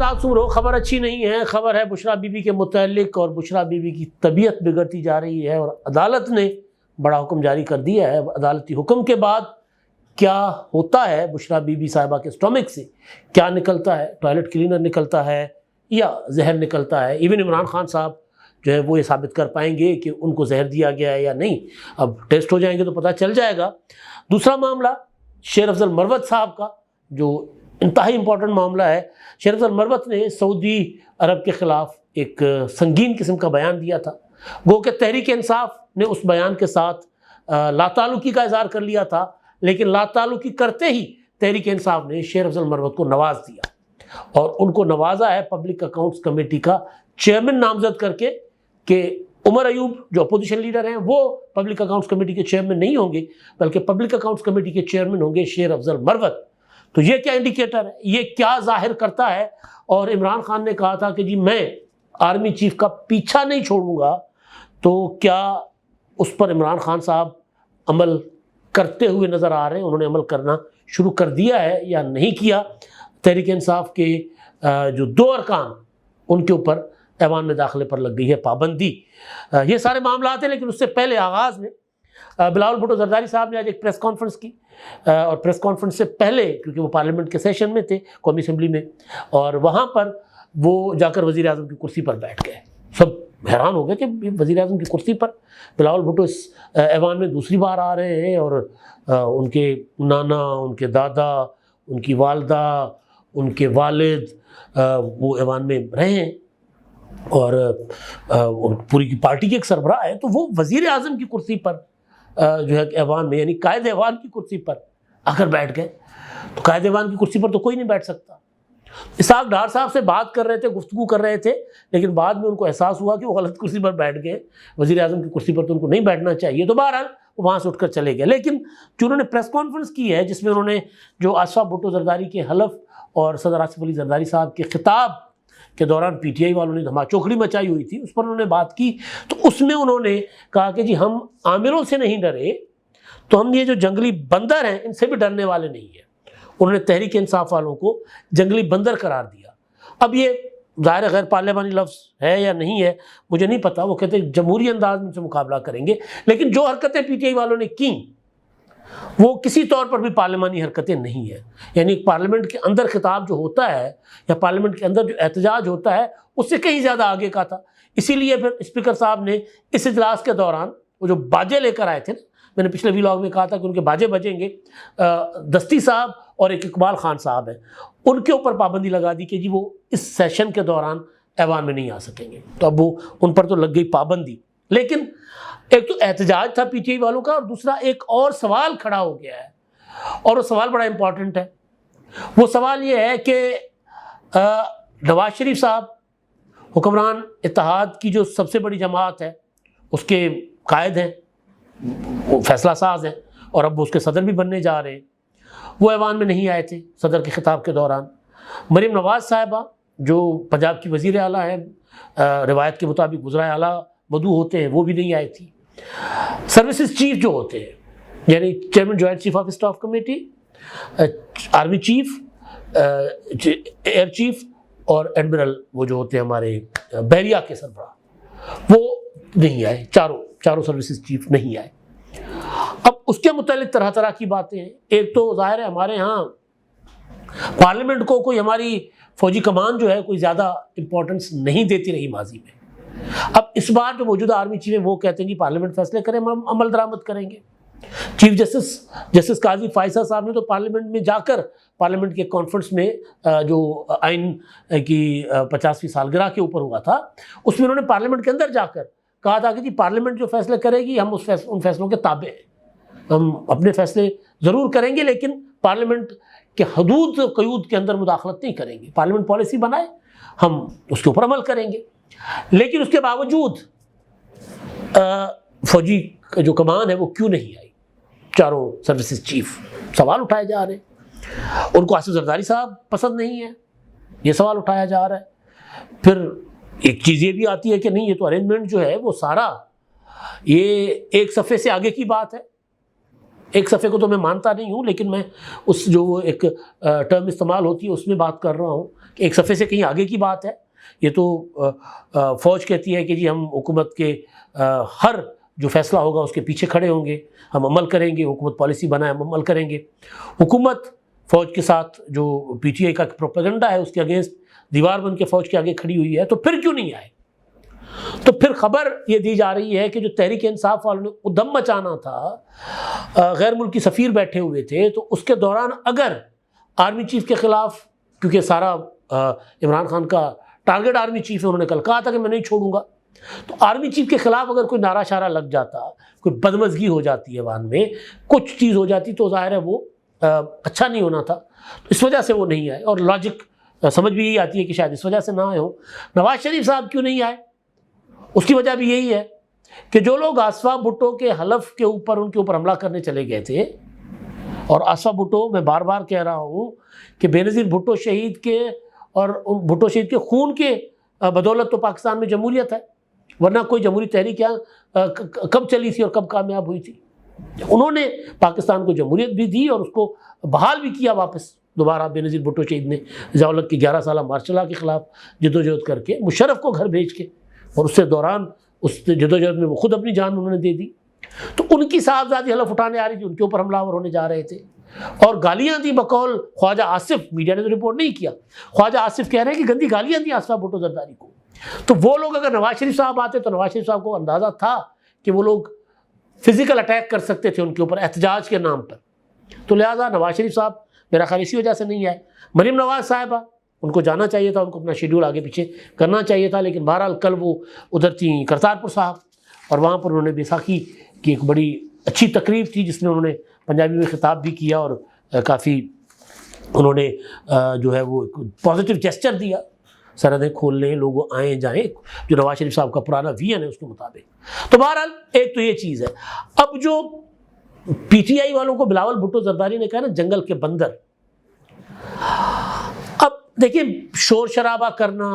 آپ سن رہے ہو خبر اچھی نہیں ہے، خبر ہے بشرا بی بی کے متعلق، اور بشرا بی بی کی طبیعت بگڑتی جا رہی ہے اور عدالت نے بڑا حکم جاری کر دیا ہے۔ عدالتی حکم کے بعد کیا ہوتا ہے بشرا بی بی صاحبہ کے اسٹمک سے، کیا نکلتا ہے، ٹوائلٹ کلینر نکلتا ہے یا زہر نکلتا ہے، ایون عمران خان صاحب جو ہے وہ یہ ثابت کر پائیں گے کہ ان کو زہر دیا گیا ہے یا نہیں، اب ٹیسٹ ہو جائیں گے تو پتہ چل جائے گا۔ دوسرا معاملہ شیر افضل مروت صاحب کا، جو انتہائی امپورٹنٹ معاملہ ہے۔ شیر افضل مروت نے سعودی عرب کے خلاف ایک سنگین قسم کا بیان دیا تھا، گو کہ تحریک انصاف نے اس بیان کے ساتھ لا تعلقی کا اظہار کر لیا تھا، لیکن لا تعلقی کرتے ہی تحریک انصاف نے شیر افضل مروت کو نواز دیا، اور ان کو نوازا ہے پبلک اکاؤنٹس کمیٹی کا چیئرمین نامزد کر کے، کہ عمر ایوب جو اپوزیشن لیڈر ہیں وہ پبلک اکاؤنٹس کمیٹی کے چیئرمین نہیں ہوں گے، بلکہ پبلک اکاؤنٹس کمیٹی کے چیئرمین ہوں گے شیر افضل مروت۔ تو یہ کیا انڈیکیٹر ہے، یہ کیا ظاہر کرتا ہے؟ اور عمران خان نے کہا تھا کہ جی میں آرمی چیف کا پیچھا نہیں چھوڑوں گا، تو کیا اس پر عمران خان صاحب عمل کرتے ہوئے نظر آ رہے ہیں؟ انہوں نے عمل کرنا شروع کر دیا ہے یا نہیں کیا؟ تحریک انصاف کے جو 2 ارکان ان کے اوپر ایوان میں داخلے پر لگ گئی ہے پابندی۔ یہ سارے معاملات ہیں، لیکن اس سے پہلے آغاز میں بلاول بھٹو زرداری صاحب نے آج ایک پریس کانفرنس کی، اور پریس کانفرنس سے پہلے کیونکہ وہ پارلیمنٹ کے سیشن میں تھے قومی اسمبلی میں، اور وہاں پر وہ جا کر وزیر اعظم کی کرسی پر بیٹھ گئے۔ سب حیران ہو گئے کہ وزیر اعظم کی کرسی پر بلاول بھٹو اس ایوان میں دوسری بار آ رہے ہیں، اور ان کے نانا، ان کے دادا، ان کی والدہ، ان کے والد وہ ایوان میں رہے ہیں، اور پوری کی پارٹی کے ایک سربراہ ہے، تو وہ وزیر اعظم کی کرسی پر جو ہے ایوان میں، یعنی قائد ایوان کی کرسی پر آ کر بیٹھ گئے۔ تو قائد ایوان کی کرسی پر تو کوئی نہیں بیٹھ سکتا۔ اسحاق ڈار صاحب سے بات کر رہے تھے، گفتگو کر رہے تھے، لیکن بعد میں ان کو احساس ہوا کہ وہ غلط کرسی پر بیٹھ گئے، وزیر اعظم کی کرسی پر تو ان کو نہیں بیٹھنا چاہیے، تو بہرحال وہ وہاں سے اٹھ کر چلے گئے۔ لیکن جو انہوں نے پریس کانفرنس کی ہے، جس میں انہوں نے جو آصفہ بھٹو زرداری کے حلف اور صدر آصف علی زرداری صاحب کے خطاب کے دوران پی ٹی آئی والوں نے دھما چوکڑی مچائی ہوئی تھی، اس پر انہوں نے بات کی، تو اس میں انہوں نے کہا کہ جی ہم عامروں سے نہیں ڈرے، تو ہم یہ جو جنگلی بندر ہیں ان سے بھی ڈرنے والے نہیں ہیں۔ انہوں نے تحریک انصاف والوں کو جنگلی بندر قرار دیا۔ اب یہ ظاہر غیر پارلیمانی لفظ ہے یا نہیں ہے مجھے نہیں پتا، وہ کہتے ہیں جمہوری انداز میں سے مقابلہ کریں گے، لیکن جو حرکتیں پی ٹی آئی والوں نے کیں وہ کسی طور پر بھی پارلیمانی حرکتیں نہیں ہیں۔ یعنی پارلیمنٹ کے اندر خطاب جو ہوتا ہے یا پارلیمنٹ کے اندر جو احتجاج ہوتا ہے اس سے کہیں زیادہ آگے کا تھا۔ اسی لیے پھر اسپیکر صاحب نے اس اجلاس کے دوران وہ جو باجے لے کر آئے تھے نا، میں نے پچھلے ویلاگ میں کہا تھا کہ ان کے باجے بجیں گے، دستی صاحب اور ایک اقبال خان صاحب ہیں، ان کے اوپر پابندی لگا دی کہ جی وہ اس سیشن کے دوران ایوان میں نہیں آ سکیں گے، تو اب وہ ان پر تو لگ گئی پابندی۔ لیکن ایک تو احتجاج تھا پی ٹی آئی والوں کا، اور دوسرا ایک اور سوال کھڑا ہو گیا ہے، اور وہ سوال بڑا امپورٹنٹ ہے۔ وہ سوال یہ ہے کہ نواز شریف صاحب حکمران اتحاد کی جو سب سے بڑی جماعت ہے اس کے قائد ہیں، وہ فیصلہ ساز ہیں، اور اب وہ اس کے صدر بھی بننے جا رہے ہیں، وہ ایوان میں نہیں آئے تھے صدر کے خطاب کے دوران۔ مریم نواز صاحبہ جو پنجاب کی وزیر اعلیٰ ہیں، روایت کے مطابق وزرائے اعلیٰ مدعو ہوتے ہیں، وہ بھی نہیں آئی تھی۔ سروسز چیف جو ہوتے ہیں، یعنی chairman joint chief of staff committee, army chief, air chief اور ایڈمرل وہ جو ہوتے ہیں ہمارے بحریہ کے سربراہ، وہ نہیں آئے، چاروں سروسز چیف نہیں آئے۔ اب اس کے متعلق طرح طرح کی باتیں ہیں۔ ایک تو ظاہر ہے ہمارے ہاں پارلیمنٹ کو کوئی ہماری فوجی کمان جو ہے کوئی زیادہ امپورٹنس نہیں دیتی رہی ماضی میں۔ اب اس بار جو موجودہ آرمی چیف ہیں وہ کہتے ہیں جی پارلیمنٹ فیصلے کریں، ہم عمل درآمد کریں گے۔ چیف جسٹس قاضی فائصہ صاحب نے تو پارلیمنٹ میں جا کر پارلیمنٹ کے کانفرنس میں جو آئین کی 50ویں سالگرہ کے اوپر ہوا تھا، اس میں انہوں نے پارلیمنٹ کے اندر جا کر کہا تھا کہ جی پارلیمنٹ جو فیصلے کرے گی ہم ان فیصلوں کے تابع ہیں، ہم اپنے فیصلے ضرور کریں گے لیکن پارلیمنٹ کے حدود قیود کے اندر مداخلت نہیں کریں گے، پارلیمنٹ پالیسی بنائے ہم اس کے اوپر عمل کریں گے۔ لیکن اس کے باوجود فوجی جو کمان ہے وہ کیوں نہیں آئی؟ چاروں سروسز چیف، سوال اٹھائے جا رہے ہیں۔ ان کو آصف زرداری صاحب پسند نہیں ہے، یہ سوال اٹھایا جا رہا ہے۔ پھر ایک چیز یہ بھی آتی ہے کہ نہیں، یہ تو ارینجمنٹ جو ہے وہ سارا یہ ایک صفحے سے آگے کی بات ہے، ایک صفحے کو تو میں مانتا نہیں ہوں، لیکن میں اس جو وہ ایک ٹرم استعمال ہوتی ہے اس میں بات کر رہا ہوں کہ ایک صفحے سے کہیں آگے کی بات ہے۔ یہ تو فوج کہتی ہے کہ جی ہم حکومت کے ہر جو فیصلہ ہوگا اس کے پیچھے کھڑے ہوں گے، ہم عمل کریں گے، حکومت پالیسی بنائے ہم عمل کریں گے۔ حکومت فوج کے ساتھ جو پی ٹی آئی کا پروپیگنڈا ہے اس کے اگینسٹ دیوار بن کے فوج کے آگے کھڑی ہوئی ہے، تو پھر کیوں نہیں آئے؟ تو پھر خبر یہ دی جا رہی ہے کہ جو تحریک انصاف والوں نے ادھم مچانا تھا، غیر ملکی سفیر بیٹھے ہوئے تھے، تو اس کے دوران اگر آرمی چیف کے خلاف، کیونکہ سارا عمران خان کا ٹارگٹ آرمی چیف ہے، انہوں نے کل کہا تھا کہ میں نہیں چھوڑوں گا، تو آرمی چیف کے خلاف اگر کوئی نعرہ شارہ لگ جاتا، کوئی بدمزگی ہو جاتی ہے عوام میں، کچھ چیز ہو جاتی، تو ظاہر ہے وہ اچھا نہیں ہونا تھا۔ اس وجہ سے وہ نہیں آئے، اور لاجک سمجھ بھی یہی آتی ہے کہ شاید اس وجہ سے نہ آئے ہوں۔ نواز شریف صاحب کیوں نہیں آئے؟ اس کی وجہ بھی یہی ہے کہ جو لوگ آصفہ بھٹو کے حلف کے اوپر ان کے اوپر حملہ کرنے چلے گئے تھے، اور آصفہ بھٹو، میں بار بار کہہ رہا ہوں کہ بے نظیر بھٹو شہید کے اور بھٹو شہید کے خون کے بدولت تو پاکستان میں جمہوریت ہے، ورنہ کوئی جمہوری تحریک یہاں کب چلی تھی اور کب کامیاب ہوئی تھی؟ انہوں نے پاکستان کو جمہوریت بھی دی اور اس کو بحال بھی کیا واپس دوبارہ۔ بے نظیر بھٹو شہید نے ضیاء الحق کی 11 سالہ مارشل لا کے خلاف جدوجہد کر کے، مشرف کو گھر بھیج کے، اور اس سے دوران اس جدوجہد میں وہ خود اپنی جان انہوں نے دے دی۔ تو ان کی صاحبزادی حلف اٹھانے آ رہی تھی، ان کے اوپر حملہ آور ہونے جا رہے تھے، اور گالیاں دی بقول خواجہ آصف، میڈیا نے تو رپورٹ نہیں کیا، خواجہ آصف کہہ رہے ہیں کہ گندی گالیاں دی آصفہ بھٹو زرداری کو۔ تو وہ لوگ اگر نواز شریف صاحب آتے تو نواز شریف صاحب کو اندازہ تھا کہ وہ لوگ فزیکل اٹیک کر سکتے تھے ان کے اوپر احتجاج کے نام پر، تو لہٰذا نواز شریف صاحب میرا خیال اسی وجہ سے نہیں آئے۔ مریم نواز صاحبہ، ان کو جانا چاہیے تھا، ان کو اپنا شیڈول آگے پیچھے کرنا چاہیے تھا، لیکن بہرحال کل وہ ادھر تھیں کرتارپور صاحب، اور وہاں پر انہوں نے بیساکھی کی ایک بڑی اچھی تقریب تھی جس میں انہوں نے پنجابی میں خطاب بھی کیا، اور کافی انہوں نے جو ہے وہ پازیٹیو جیسچر دیا، سرحدیں کھول لیں، لوگ آئیں جائیں، جو نواز شریف صاحب کا پرانا ویژن ہے اس کے مطابق۔ تو بہرحال ایک تو یہ چیز ہے۔ اب جو پی ٹی آئی والوں کو بلاول بھٹو زرداری نے کہا نا جنگل کے بندر، اب دیکھیں شور شرابہ کرنا،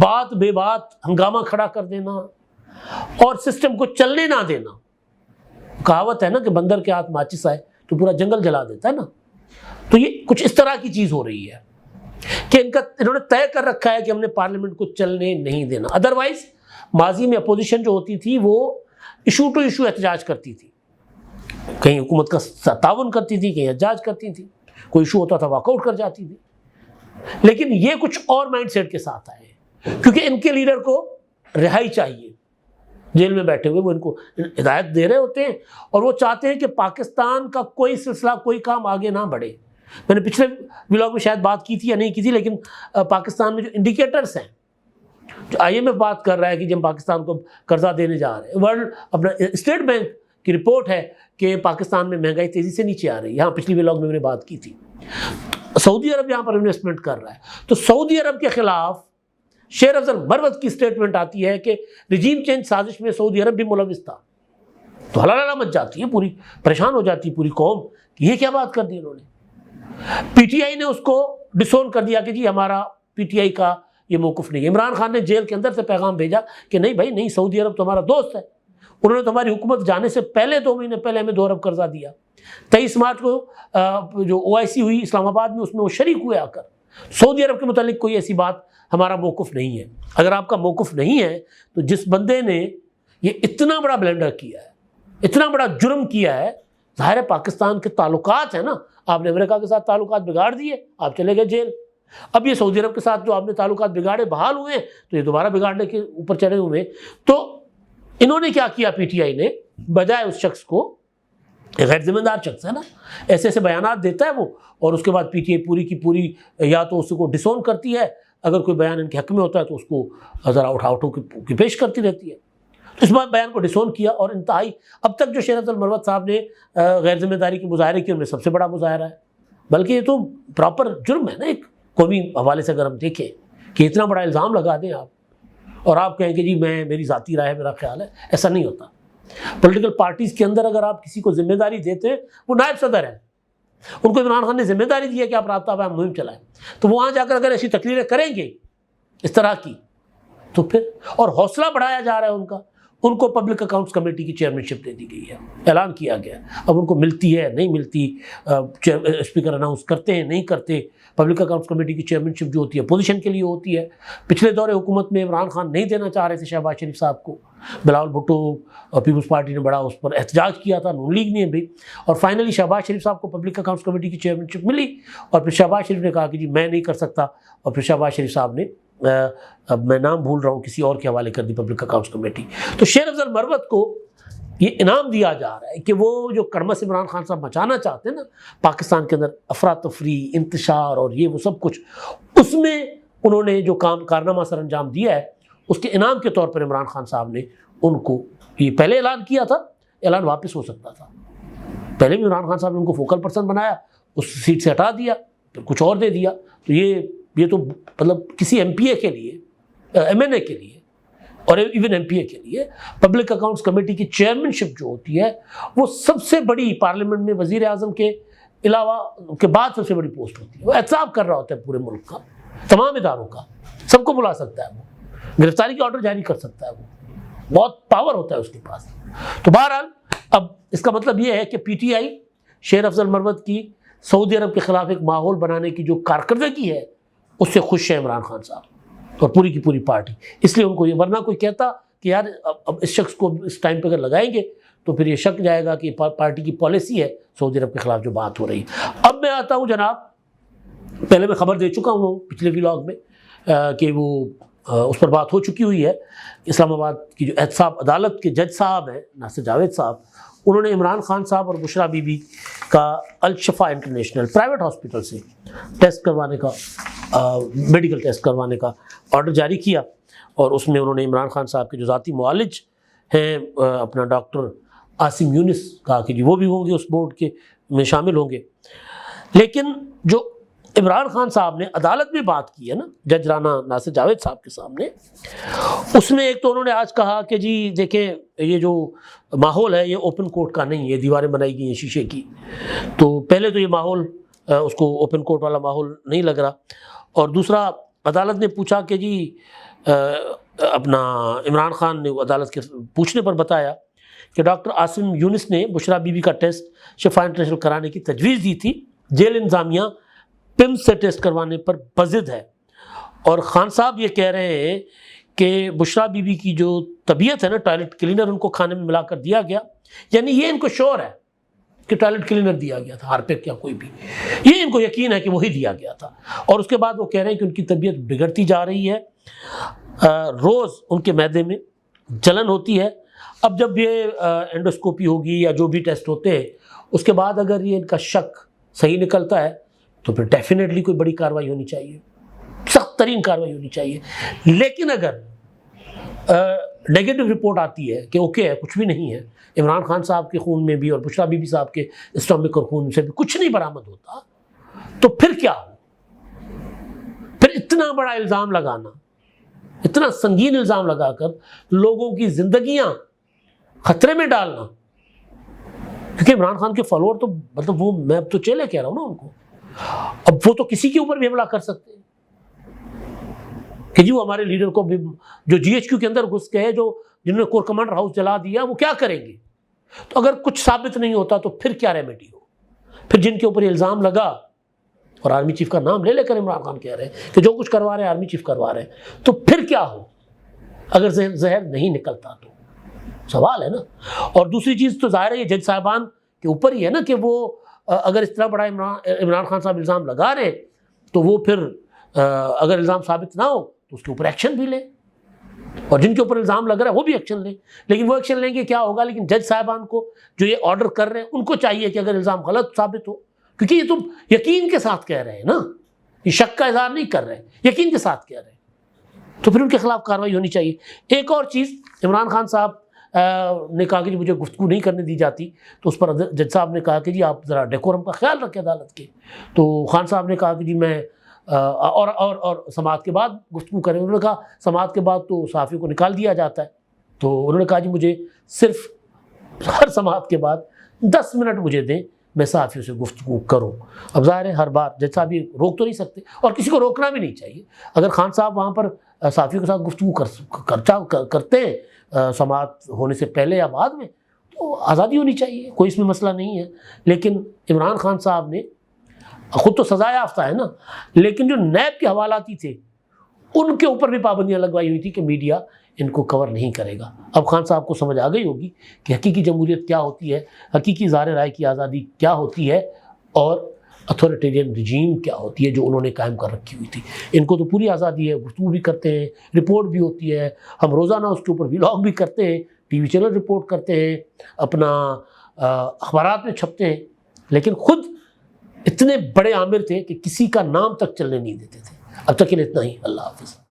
بات بے بات ہنگامہ کھڑا کر دینا اور سسٹم کو چلنے نہ دینا، کہاوت ہے نا کہ بندر کے ہاتھ ماچس آئے تو پورا جنگل جلا دیتا ہے نا، تو یہ کچھ اس طرح کی چیز ہو رہی ہے کہ انہوں نے طے کر رکھا ہے کہ ہم نے پارلیمنٹ کو چلنے نہیں دینا۔ ادروائز ماضی میں اپوزیشن جو ہوتی تھی وہ ایشو ٹو ایشو احتجاج کرتی تھی، کہیں حکومت کا تعاون کرتی تھی، کہیں احتجاج کرتی تھی، کوئی ایشو ہوتا تھا واک آؤٹ کر جاتی تھی، لیکن یہ کچھ اور مائنڈ سیٹ کے ساتھ آئے، کیونکہ ان کے لیڈر کو رہائی چاہیے، جیل میں بیٹھے ہوئے وہ ان کو ہدایت دے رہے ہوتے ہیں، اور وہ چاہتے ہیں کہ پاکستان کا کوئی سلسلہ، کوئی کام آگے نہ بڑھے۔ میں نے پچھلے ولاگ میں شاید بات کی تھی یا نہیں کی تھی، لیکن پاکستان میں جو انڈیکیٹرز ہیں، جو آئی ایم ایف بات کر رہا ہے کہ جب پاکستان کو قرضہ دینے جا رہے ہیں، ورلڈ اپنا اسٹیٹ بینک کی رپورٹ ہے کہ پاکستان میں مہنگائی تیزی سے نیچے آ رہی ہے، یہاں پچھلی ولاگ میں نے بات کی تھی۔ سعودی عرب یہاں پر انویسٹمنٹ کر رہا ہے، تو سعودی عرب کے خلاف شیر افضل مروت کی اسٹیٹمنٹ آتی ہے کہ رجیم چینج سازش میں سعودی عرب بھی ملوث تھا، تو ہلا مچ جاتی ہے، پوری پریشان ہو جاتی ہے پوری قوم، یہ کیا بات کر دی انہوں نے۔ پی ٹی آئی نے اس کو ڈسون کر دیا کہ جی ہمارا پی ٹی آئی کا یہ موقف نہیں ہے۔ عمران خان نے جیل کے اندر سے پیغام بھیجا کہ نہیں بھائی نہیں، سعودی عرب تو ہمارا دوست ہے، انہوں نے تو ہماری حکومت جانے سے پہلے 2 مہینے پہلے ہمیں 2 ارب قرضہ دیا۔ 23 مارچ کو جو OIC ہوئی اسلام آباد میں، اس میں وہ شریک ہوئے آ کر۔ سعودی عرب کے متعلق کوئی ایسی بات ہمارا موقف نہیں ہے۔ اگر آپ کا موقف نہیں ہے تو جس بندے نے یہ اتنا بڑا بلنڈر کیا ہے، اتنا بڑا جرم کیا ہے، ظاہر ہے پاکستان کے تعلقات ہیں نا، آپ نے امریکہ کے ساتھ تعلقات بگاڑ دیے، آپ چلے گئے جیل۔ اب یہ سعودی عرب کے ساتھ جو آپ نے تعلقات بگاڑے بحال ہوئے ہیں، تو یہ دوبارہ بگاڑنے کے اوپر چڑھے ہوئے ہیں۔ تو انہوں نے کیا کیا، پی ٹی آئی نے بجائے اس شخص کو، غیر ذمہ دار شخص ہے نا، ایسے ایسے بیانات دیتا ہے وہ، اور اس کے بعد پی ٹی آئی پوری کی پوری یا تو اس کو ڈسون کرتی ہے، اگر کوئی بیان ان کے حق میں ہوتا ہے تو اس کو ذرا اٹھا کے پیش کرتی رہتی ہے۔ تو اس بات بیان کو ڈسون کیا، اور انتہائی اب تک جو شیر افضل مروت صاحب نے غیر ذمہ داری کے مظاہرے کیے، ان میں سب سے بڑا مظاہرہ ہے، بلکہ یہ تو پراپر جرم ہے نا ایک قومی حوالے سے اگر ہم دیکھیں کہ اتنا بڑا الزام لگا دیں آپ، اور آپ کہیں کہ جی میری ذاتی رائے ہے، میرا خیال ہے، ایسا نہیں ہوتا۔ پولیٹیکل پارٹیز کے اندر اگر آپ کسی کو ذمہ داری دیتے ہیں، وہ نائب صدر ہیں، ان کو عمران خان نے ذمہ داری دی ہے کہ آپ رابطہ بیان مہم چلائیں، تو وہاں جا کر اگر ایسی تقریریں کریں گے اس طرح کی، تو پھر اور حوصلہ بڑھایا جا رہا ہے ان کا، ان کو پبلک اکاؤنٹس کمیٹی کی چیئرمین شپ دے دی گئی ہے، اعلان کیا گیا۔ اب ان کو ملتی ہے نہیں ملتی، اسپیکر اناؤنس کرتے ہیں نہیں کرتے۔ پبلک اکاؤنٹس کمیٹی کی چیئرمین شپ جو ہوتی ہے پوزیشن کے لیے ہوتی ہے۔ پچھلے دور حکومت میں عمران خان نہیں دینا چاہ رہے تھے شہباز شریف صاحب کو، بلاول بھٹو اور پیپلز پارٹی نے بڑا اس پر احتجاج کیا تھا، نون لیگ نے بھی، اور فائنلی شہباز شریف صاحب کو پبلک اکاؤنٹس کمیٹی کی چیئرمین شپ ملی، اور پھر شہباز شریف نے کہا کہ جی میں نہیں کر سکتا، اور پھر شہباز شریف صاحب نے اب میں نام بھول رہا ہوں کسی اور کے حوالے کر دی پبلک اکاؤنٹس کمیٹی۔ تو شیر افضل مروت کو یہ انعام دیا جا رہا ہے کہ وہ جو کڑمس عمران خان صاحب مچانا چاہتے ہیں نا پاکستان کے اندر، افراتفری، انتشار اور یہ وہ سب کچھ، اس میں انہوں نے جو کارنامہ سر انجام دیا ہے، اس کے انعام کے طور پر عمران خان صاحب نے ان کو یہ پہلے اعلان کیا تھا، اعلان واپس ہو سکتا تھا، پہلے بھی عمران خان صاحب نے ان کو فوکل پرسن بنایا، اس سیٹ سے ہٹا دیا، پھر کچھ اور دے دیا۔ تو یہ تو مطلب کسی ایم پی اے کے لیے، ایم این اے کے لیے اور ایون ایم پی اے کے لیے پبلک اکاؤنٹس کمیٹی کی چیئرمین شپ جو ہوتی ہے وہ سب سے بڑی، پارلیمنٹ میں وزیر اعظم کے علاوہ کے بعد سب سے بڑی پوسٹ ہوتی ہے۔ وہ احتساب کر رہا ہوتا ہے پورے ملک کا، تمام اداروں کا، سب کو بلا سکتا ہے، وہ گرفتاری کا آرڈر جاری کر سکتا ہے، وہ بہت پاور ہوتا ہے اس کے پاس۔ تو بہرحال اب اس کا مطلب یہ ہے کہ پی ٹی آئی شیر افضل مروت کی سعودی عرب کے خلاف ایک ماحول بنانے کی جو کارکردگی ہے اس سے خوش ہے عمران خان صاحب اور پوری کی پوری پارٹی، اس لیے ان کو یہ، ورنہ کوئی کہتا کہ یار اب اس شخص کو اس ٹائم پہ اگر لگائیں گے تو پھر یہ شک جائے گا کہ پارٹی کی پالیسی ہے سعودی عرب کے خلاف جو بات ہو رہی ہے۔ اب میں آتا ہوں جناب، پہلے میں خبر دے چکا ہوں پچھلے ولاگ میں کہ وہ اس پر بات ہو چکی ہوئی ہے۔ اسلام آباد کی جو احتساب عدالت کے جج صاحب ہیں ناصر جاوید صاحب، انہوں نے عمران خان صاحب اور بشرا بی بی کا الشفا انٹرنیشنل پرائیویٹ ہاسپٹل سے ٹیسٹ کروانے کا، میڈیکل ٹیسٹ کروانے کا آرڈر جاری کیا، اور اس میں انہوں نے عمران خان صاحب کے جو ذاتی معالج ہیں اپنا ڈاکٹر عاصم یونس، کہا کہ جی وہ بھی ہوں گے اس بورڈ کے میں شامل ہوں گے۔ لیکن جو عمران خان صاحب نے عدالت میں بات کی ہے نا جج رانا ناصر جاوید صاحب کے سامنے، اس میں ایک تو انہوں نے آج کہا کہ جی دیکھیں یہ جو ماحول ہے یہ اوپن کورٹ کا نہیں ہے، دیواریں بنائی گئی ہیں شیشے کی، تو پہلے تو یہ ماحول اس کو اوپن کورٹ والا ماحول نہیں لگ رہا، اور دوسرا عدالت نے پوچھا کہ جی اپنا عمران خان نے عدالت کے پوچھنے پر بتایا کہ ڈاکٹر عاصم یونس نے بشرا بی بی کا ٹیسٹ شفا انٹرنیشنل کرانے کی تجویز دی تھی، جیل انتظامیہ پم سے ٹیسٹ کروانے پر بضد ہے، اور خان صاحب یہ کہہ رہے ہیں کہ بشرا بی بی کی جو طبیعت ہے نا، ٹوائلٹ کلینر ان کو کھانے میں ملا کر دیا گیا، یعنی یہ ان کو شور ہے کہ ٹوائلٹ کلینر دیا گیا تھا، ہارپک یا کوئی بھی، یہ ان کو یقین ہے کہ وہی دیا گیا تھا، اور اس کے بعد وہ کہہ رہے ہیں کہ ان کی طبیعت بگڑتی جا رہی ہے، روز ان کے معدے میں جلن ہوتی ہے۔ اب جب یہ انڈوسکوپی ہوگی یا جو بھی ٹیسٹ ہوتے ہیں اس کے بعد اگر یہ ان کا شک صحیح نکلتا ہے تو پھر ڈیفینیٹلی کوئی بڑی کارروائی ہونی چاہیے، سخت ترین کارروائی ہونی چاہیے۔ لیکن اگر نیگیٹو رپورٹ آتی ہے کہ اوکے ہے کچھ بھی نہیں ہے، عمران خان صاحب کے خون میں بھی اور بشرا بی بی صاحب کے اسٹامک اور خون سے بھی کچھ نہیں برآمد ہوتا، تو پھر کیا ہو؟ پھر اتنا بڑا الزام لگانا، اتنا سنگین الزام لگا کر لوگوں کی زندگیاں خطرے میں ڈالنا، کیونکہ عمران خان کے فالوور تو مطلب وہ، میں اب تو چیلے کہہ رہا ہوں نا ان کو، اب وہ تو کسی کے اوپر بھی حملہ کر سکتے ہیں کہ جی وہ ہمارے لیڈر کو بھی، جو جی ایچ کیو کے اندر گھس گئے، جو جنہوں نے کور کمانڈر ہاؤس جلا دیا، وہ کیا کریں گے؟ تو اگر کچھ ثابت نہیں ہوتا تو پھر کیا ریمیڈی ہو؟ پھر جن کے اوپر الزام لگا، اور آرمی چیف کا نام لے کر عمران خان کہہ رہے ہیں کہ جو کچھ کروا رہے ہیں آرمی چیف کروا رہے ہیں، تو پھر کیا ہو اگر زہر نہیں نکلتا؟ تو سوال ہے نا۔ اور دوسری چیز تو ظاہر ہے یہ جج صاحبان کے اوپر ہی ہے نا کہ وہ اگر اس طرح بڑا عمران خان صاحب الزام لگا رہے ہیں تو وہ پھر اگر الزام ثابت نہ ہو تو اس کے اوپر ایکشن بھی لیں، اور جن کے اوپر الزام لگ رہا ہے وہ بھی ایکشن لیں۔ لیکن وہ ایکشن لیں گے کیا ہوگا؟ لیکن جج صاحبان کو جو یہ آرڈر کر رہے ہیں ان کو چاہیے کہ اگر الزام غلط ثابت ہو، کیونکہ یہ تم یقین کے ساتھ کہہ رہے ہیں نا، یہ شک کا اظہار نہیں کر رہے، یقین کے ساتھ کہہ رہے ہیں، تو پھر ان کے خلاف کارروائی ہونی چاہیے۔ ایک اور چیز، عمران خان صاحب نے کہا کہ جی مجھے گفتگو نہیں کرنے دی جاتی، تو اس پر جج صاحب نے کہا کہ جی آپ ذرا ڈیکورم کا خیال رکھیں عدالت کے، تو خان صاحب نے کہا کہ جی میں اور سماعت کے بعد گفتگو کریں۔ انہوں نے کہا سماعت کے بعد تو صحافیوں کو نکال دیا جاتا ہے، تو انہوں نے کہا جی مجھے صرف ہر سماعت کے بعد 10 منٹ مجھے دیں، میں صحافیوں سے گفتگو کروں۔ اب ظاہر ہے ہر بار جج صاحب یہ روک تو نہیں سکتے، اور کسی کو روکنا بھی نہیں چاہیے۔ اگر خان صاحب وہاں پر صحافیوں کے ساتھ گفتگو کرتے ہیں سماعت ہونے سے پہلے یا بعد میں، تو آزادی ہونی چاہیے، کوئی اس میں مسئلہ نہیں ہے۔ لیکن عمران خان صاحب نے خود تو سزا یافتہ ہے نا، لیکن جو نیب کے حوالاتی تھے ان کے اوپر بھی پابندیاں لگوائی ہوئی تھی کہ میڈیا ان کو کور نہیں کرے گا۔ اب خان صاحب کو سمجھ آ گئی ہوگی کہ حقیقی جمہوریت کیا ہوتی ہے، حقیقی اظہار رائے کی آزادی کیا ہوتی ہے، اور اتھارٹیرین رجیم کیا ہوتی ہے جو انہوں نے قائم کر رکھی ہوئی تھی۔ ان کو تو پوری آزادی ہے، گفتگو بھی کرتے ہیں، رپورٹ بھی ہوتی ہے، ہم روزانہ اس کے اوپر ولاگ بھی کرتے ہیں، ٹی وی چینل رپورٹ کرتے ہیں، اپنا اخبارات میں چھپتے ہیں، لیکن خود اتنے بڑے آمر تھے کہ کسی کا نام تک چلنے نہیں دیتے تھے۔ اب تک اتنا ہی، اللہ حافظ۔